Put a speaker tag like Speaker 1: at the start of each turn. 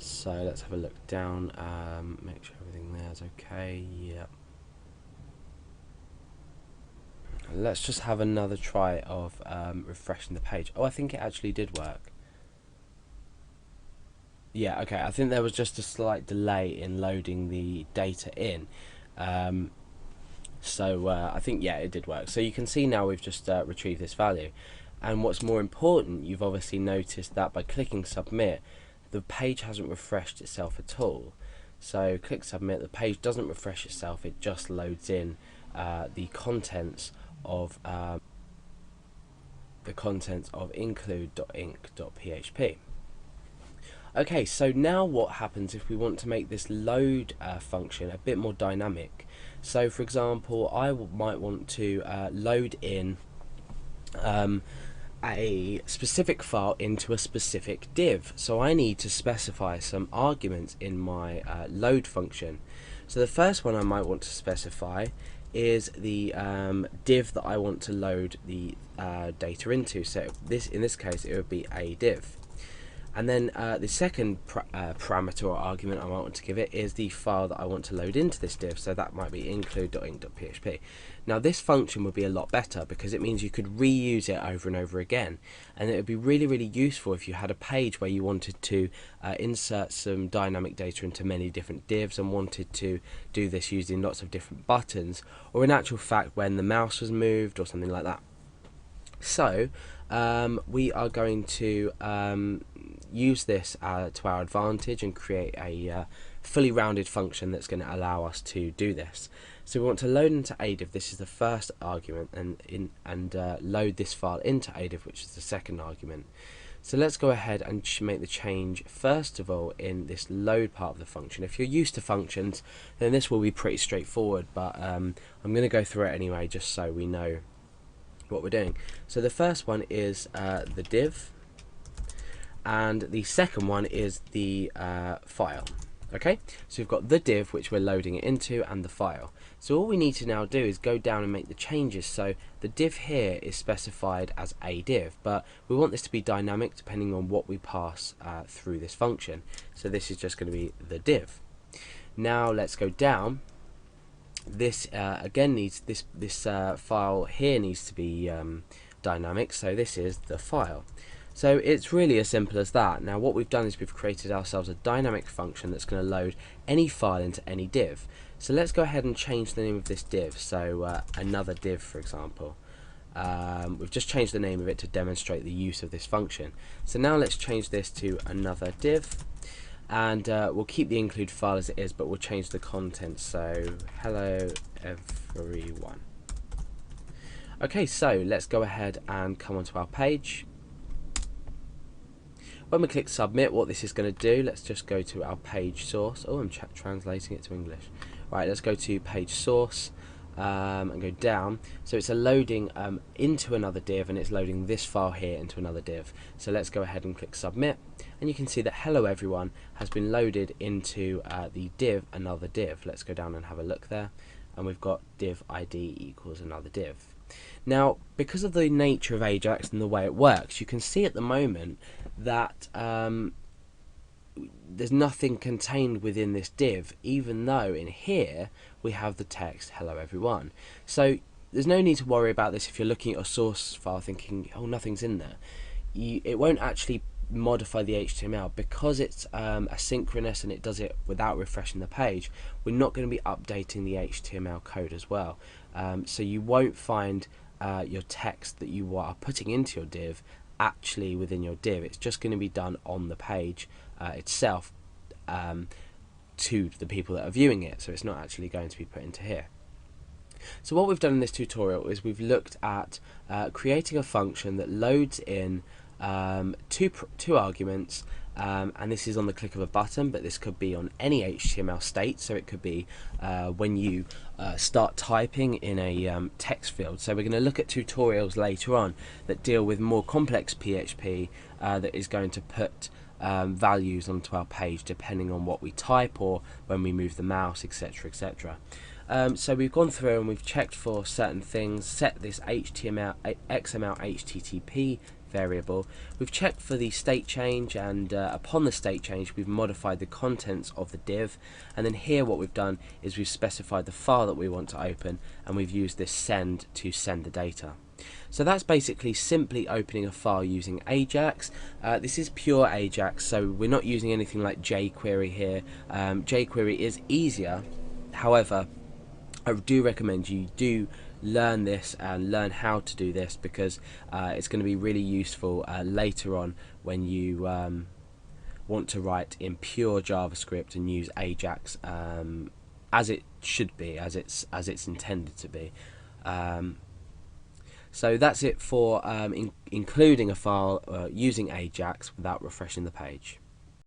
Speaker 1: So let's have a look down, make sure everything there is okay. Yep. Let's just have another try of refreshing the page. Oh, I think it actually did work. Yeah, okay, I think there was just a slight delay in loading the data in. So I think, yeah, it did work. So you can see now we've just retrieved this value. And what's more important, you've obviously noticed that by clicking submit, the page hasn't refreshed itself at all. So click submit, the page doesn't refresh itself, it just loads in the contents of include.inc.php. Okay, so now what happens if we want to make this load function a bit more dynamic? So for example, I might want to load in a specific file into a specific div. So I need to specify some arguments in my load function. So the first one I might want to specify is the div that I want to load the data into. So in this case it would be a div. And then the second parameter or argument I might want to give it is the file that I want to load into this div, so that might be include.inc.php. Now this function would be a lot better because it means you could reuse it over and over again, and it would be really useful if you had a page where you wanted to insert some dynamic data into many different divs and wanted to do this using lots of different buttons, or in actual fact when the mouse was moved or something like that. So we are going to use this to our advantage and create a fully rounded function that's going to allow us to do this. So we want to load into ADIV. This is the first argument, and load this file into ADIV, which is the second argument. So let's go ahead and make the change first of all in this load part of the function. If you're used to functions, then this will be pretty straightforward, but I'm going to go through it anyway just so we know what we're doing. So the first one is the div, and the second one is the file. Okay, so we've got the div which we're loading it into and the file. So all we need to now do is go down and make the changes. So the div here is specified as a div, but we want this to be dynamic depending on what we pass through this function. So this is just going to be the div. Now let's go down. This again needs this file here needs to be dynamic, so this is the file. So it's really as simple as that. Now what we've done is we've created ourselves a dynamic function that's going to load any file into any div. So let's go ahead and change the name of this div. So another div, for example. We've just changed the name of it to demonstrate the use of this function. So now let's change this to another div. And we'll keep the include file as it is, but we'll change the content. So hello everyone. Okay, so let's go ahead and come onto our page. When we click submit, what this is going to do, let's just go to our page source. Oh, I'm translating it to English. Right, let's go to page source and go down. So it's a loading into another div, and it's loading this file here into another div. So let's go ahead and click submit, and you can see that hello everyone has been loaded into the div another div. Let's go down and have a look there, and we've got div ID equals another div. Now, because of the nature of Ajax and the way it works, you can see at the moment that there's nothing contained within this div, even though in here we have the text hello everyone. So there's no need to worry about this if you're looking at a source file thinking, oh, nothing's in there. It won't actually modify the HTML because it's asynchronous and it does it without refreshing the page. We're not going to be updating the HTML code as well, so you won't find your text that you are putting into your div actually within your div. It's just going to be done on the page itself to the people that are viewing it, so it's not actually going to be put into here. So what we've done in this tutorial is we've looked at creating a function that loads in two arguments, and this is on the click of a button, but this could be on any HTML state. So it could be when you start typing in a text field. So we're going to look at tutorials later on that deal with more complex PHP that is going to put values onto our page depending on what we type or when we move the mouse, etc, etc. So we've gone through and we've checked for certain things, set this HTML, XML, HTTP variable. We've checked for the state change, and upon the state change we've modified the contents of the div, and then here what we've done is we've specified the file that we want to open, and we've used this send to send the data. So that's basically simply opening a file using Ajax. This is pure Ajax, so we're not using anything like jQuery here. jQuery is easier, however I do recommend you do learn this and learn how to do this, because it's going to be really useful later on when you want to write in pure JavaScript and use Ajax as it should be, as it's intended to be. So that's it for including a file using Ajax without refreshing the page.